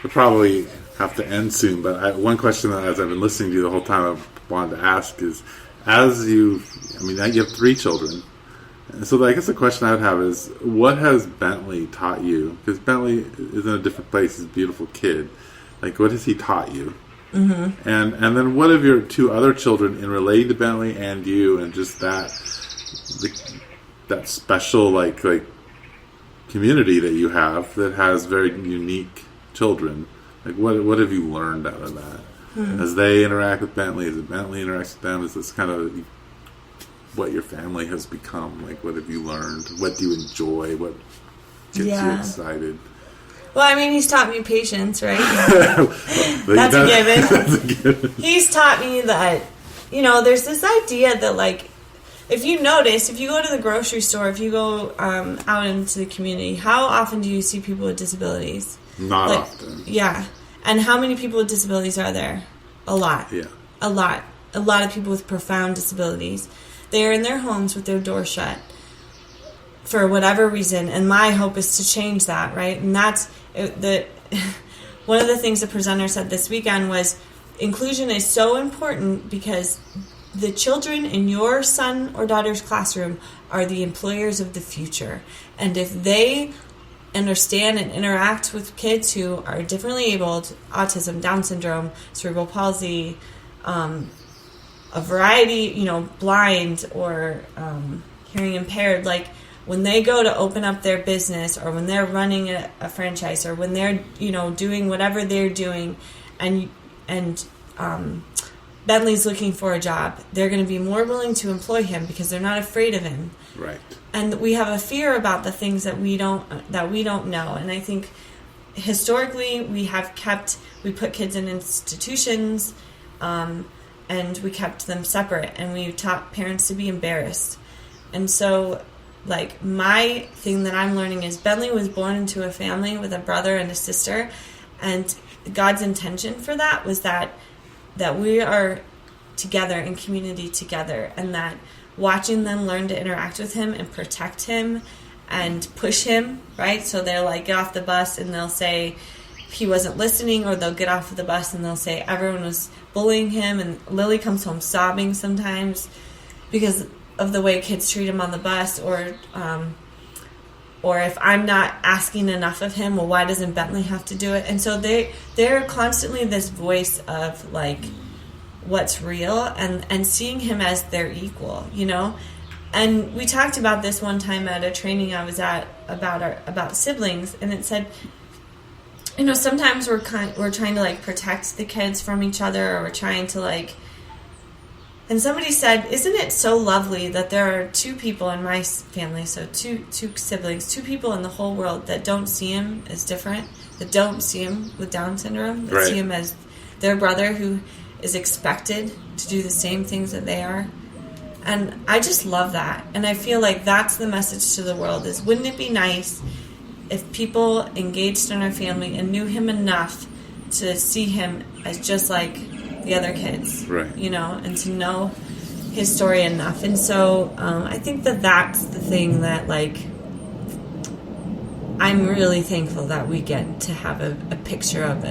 we'll probably have to end soon, but one question that, as I've been listening to you the whole time, I've wanted to ask is, you have 3 children. And so I guess the question I would have is, what has Bentley taught you? Because Bentley is in a different place. He's a beautiful kid. What has he taught you? Mm-hmm. And then what have your 2 other children, in relating to Bentley and you, and just that special community that you have that has very unique children? What have you learned out of that? As they interact with Bentley, as Bentley interacts with them, is this kind of what your family has become? What have you learned? What do you enjoy? What gets you excited? Well, he's taught me patience, right? That's a given. That's a given. He's taught me that, there's this idea that, if you notice, if you go to the grocery store, if you go out into the community, how often do you see people with disabilities? Not often. Yeah. And how many people with disabilities are there? A lot. Yeah. A lot. A lot of people with profound disabilities. They're in their homes with their door shut for whatever reason, and my hope is to change that, right? And that's one of the things the presenter said this weekend was, inclusion is so important because the children in your son or daughter's classroom are the employers of the future. And if they understand and interact with kids who are differently abled, autism, Down syndrome, cerebral palsy, a variety, blind or hearing impaired, when they go to open up their business, or when they're running a franchise, or when they're, doing whatever they're doing, and Bentley's looking for a job, they're going to be more willing to employ him because they're not afraid of him. Right. And we have a fear about the things that we don't know. And I think historically we put kids in institutions, and we kept them separate, and we taught parents to be embarrassed. And so, my thing that I'm learning is Bentley was born into a family with a brother and a sister, and God's intention for that was that we are together in community together, and that watching them learn to interact with him and protect him and push him, right? So they'll like get off the bus and they'll say he wasn't listening, or they'll get off of the bus and they'll say everyone was bullying him, and Lily comes home sobbing sometimes because of the way kids treat him on the bus, or if I'm not asking enough of him, well, why doesn't Bentley have to do it? And so they're constantly this voice of like what's real, and seeing him as their equal, you know. And we talked about this one time at a training I was at about siblings, and it said, you know, sometimes we're trying to like protect the kids from each other, or we're trying to like. And somebody said, "Isn't it so lovely that there are two people in my family, so two siblings, two people in the whole world that don't see him as different, that don't see him with Down syndrome, that see him as their brother who is expected to do the same things that they are." And I just love that, and I feel like that's the message to the world: is wouldn't it be nice if people engaged in our family and knew him enough to see him as just like the other kids, right? You know, and to know his story enough. And so I think that's the thing that, like, I'm really thankful that we get to have a picture of,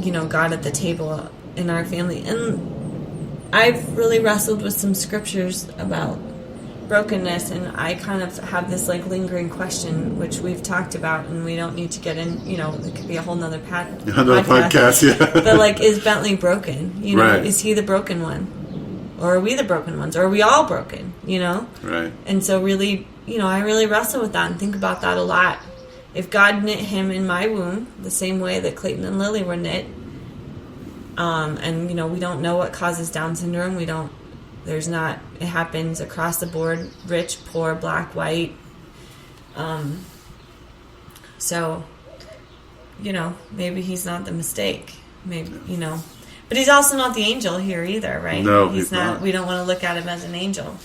you know, God at the table in our family. And I've really wrestled with some scriptures about brokenness, and I kind of have this like lingering question, which we've talked about, and we don't need to get in, you know, it could be a whole nother podcast, yeah. But like, is Bentley broken? You know, right. Is he the broken one? Or are we the broken ones? Or are we all broken, you know? Right. And so really, you know, I really wrestle with that and think about that a lot. If God knit him in my womb the same way that Clayton and Lily were knit, and, you know, we don't know what causes Down syndrome. It happens across the board, rich, poor, black, white. So, you know, maybe he's not the mistake. Maybe, you know. But he's also not the angel here either, right? No, he's not. We don't want to look at him as an angel.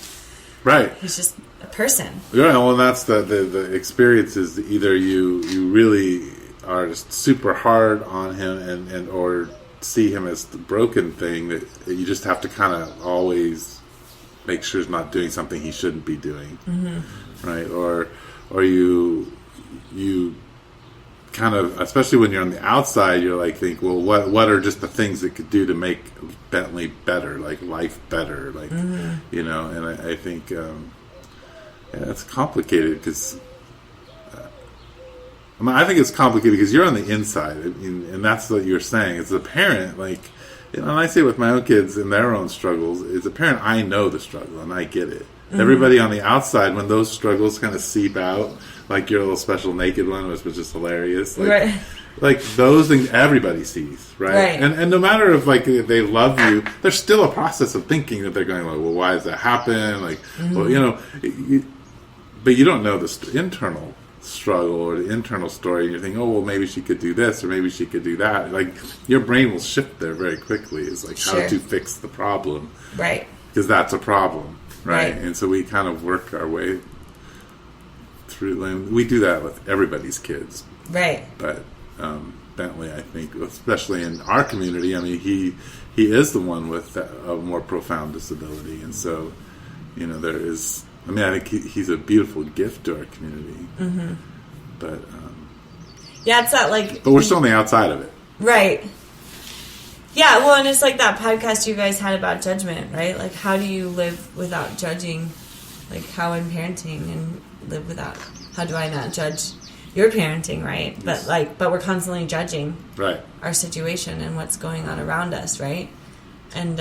Right. He's just a person. Yeah, well, and that's the experience is either you really are just super hard on him and or see him as the broken thing that you just have to kind of always make sure he's not doing something he shouldn't be doing, right? Or you kind of, especially when you're on the outside, you're like think, well, what are just the things that could do to make Bentley better, like life better, like you know? And I think it's complicated because. I mean, I think it's complicated because you're on the inside, and that's what you're saying. As a parent, like, you know, and I say with my own kids and their own struggles, as a parent, I know the struggle and I get it. Everybody on the outside, when those struggles kind of seep out, like your little special naked one, which was just hilarious, like, right. Like those things everybody sees, right? And no matter if like they love you, there's still a process of thinking that they're going like, well, why does that happen? Like, well, you know, but you don't know the internal struggle or the internal story, and you're thinking, oh, well, maybe she could do this or maybe she could do that. Like, your brain will shift there very quickly. It's like how to fix the problem, right? Because that's a problem, right? And so we kind of work our way through, and we do that with everybody's kids, right? But Bentley, I think, especially in our community, I mean, he is the one with a more profound disability, and so, you know, there is. I mean, I think he's a beautiful gift to our community. But yeah, it's that like. But we're still on the outside of it, right? Yeah, well, and it's like that podcast you guys had about judgment, right? Like, how do you live without judging? Like, how in parenting and live without? How do I not judge your parenting, right? But but we're constantly judging, right, our situation and what's going on around us, right? And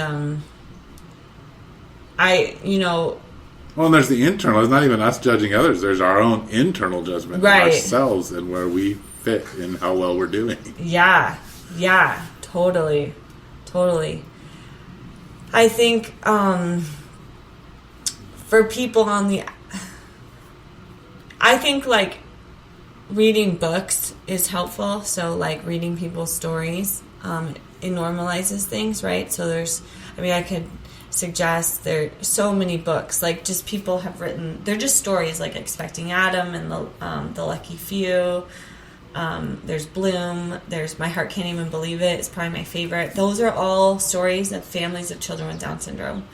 you know. Well, and there's the internal. It's not even us judging others. There's our own internal judgment of ourselves and where we fit in how well we're doing. Yeah, totally. I think for people I think like reading books is helpful. So like reading people's stories, it normalizes things, right? So I could suggest there are so many books, like just people have written, they're just stories like Expecting Adam and the Lucky Few. There's Bloom, there's My Heart Can't Even Believe It, it's probably my favorite. Those are all stories of families of children with Down syndrome.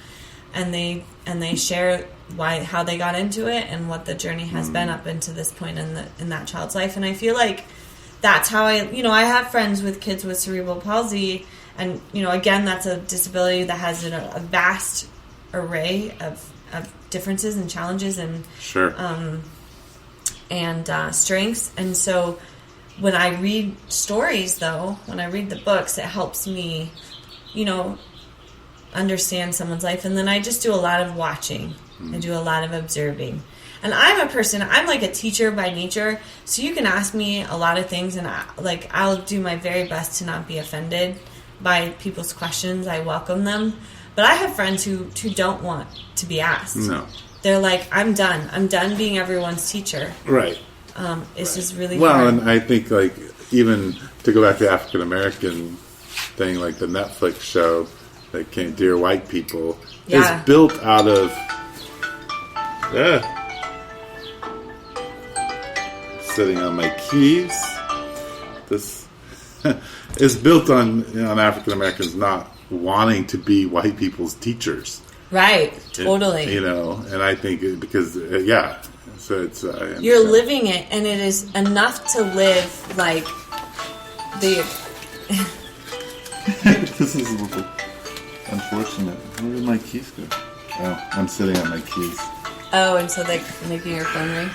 and they share how they got into it and what the journey has been up into this point in that child's life. And I feel like that's how I have friends with kids with cerebral palsy, and again, that's a disability that has a vast array of differences and challenges and sure. Strengths. And so when I read stories, though, when I read the books, it helps me, understand someone's life. And then I just do a lot of watching. I do a lot of observing. And I'm like a teacher by nature, so you can ask me a lot of things, and I'll do my very best to not be offended by people's questions. I welcome them. But I have friends who don't want to be asked. No. They're like, I'm done being everyone's teacher. Right. It's just really well, hard. And I think, even to go back to the African American thing, like the Netflix show that came, Dear White People, is built out of... sitting on my keys. This is built on African Americans not wanting to be white people's teachers. Right, totally. And I think because so it's you're living it, and it is enough to live like the. This is a little unfortunate. Where did my keys go? Oh, I'm sitting on my keys. Oh, and so they're making your phone ring.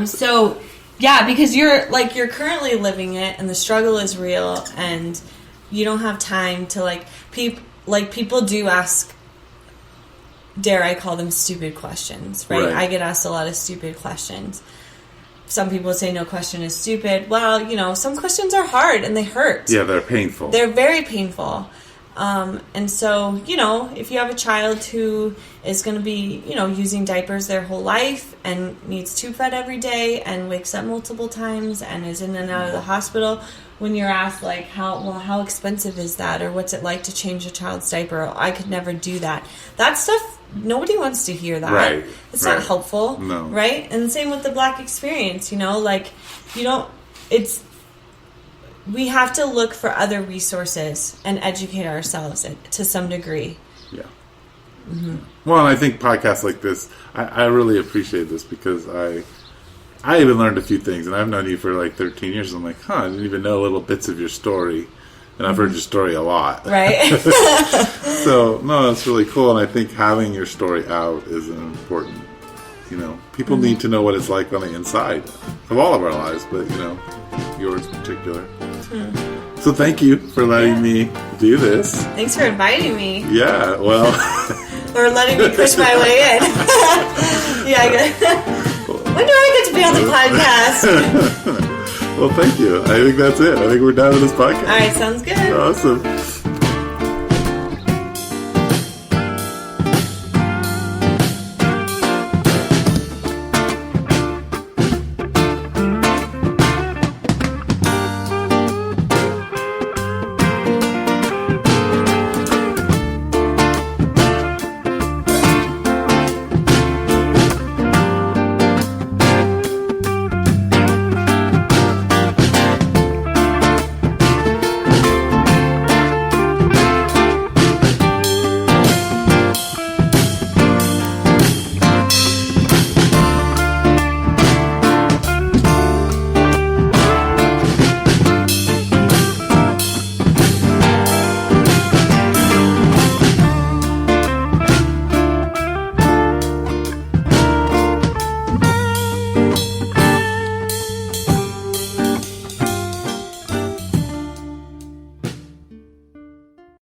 So, because you're currently living it, and the struggle is real, and you don't have time to people do ask, dare I call them stupid questions, right? I get asked a lot of stupid questions. Some people say no question is stupid. Well, some questions are hard and they hurt. Yeah, they're painful. They're very painful. And so, if you have a child who is going to be, using diapers their whole life and needs tube fed every day and wakes up multiple times and is in and out of the hospital, when you're asked, how expensive is that? Or what's it like to change a child's diaper? I could never do that. That stuff, nobody wants to hear that. Right. It's not helpful. No. Right? And same with the Black experience, we have to look for other resources and educate ourselves to some degree. Yeah. Mm-hmm. Well, and I think podcasts like this, I really appreciate this because I even learned a few things, and I've known you for 13 years. I'm like, I didn't even know little bits of your story, and I've heard your story a lot. Right. So, no, it's really cool, and I think having your story out is an important, people need to know what it's like on the inside of all of our lives, but, yours in particular. So thank you for letting me do this. Thanks for inviting me. Yeah, well. Or letting me push my way in. When do I get to be on the podcast? Well, thank you. I think that's it. I think we're done with this podcast. All right, sounds good. Awesome.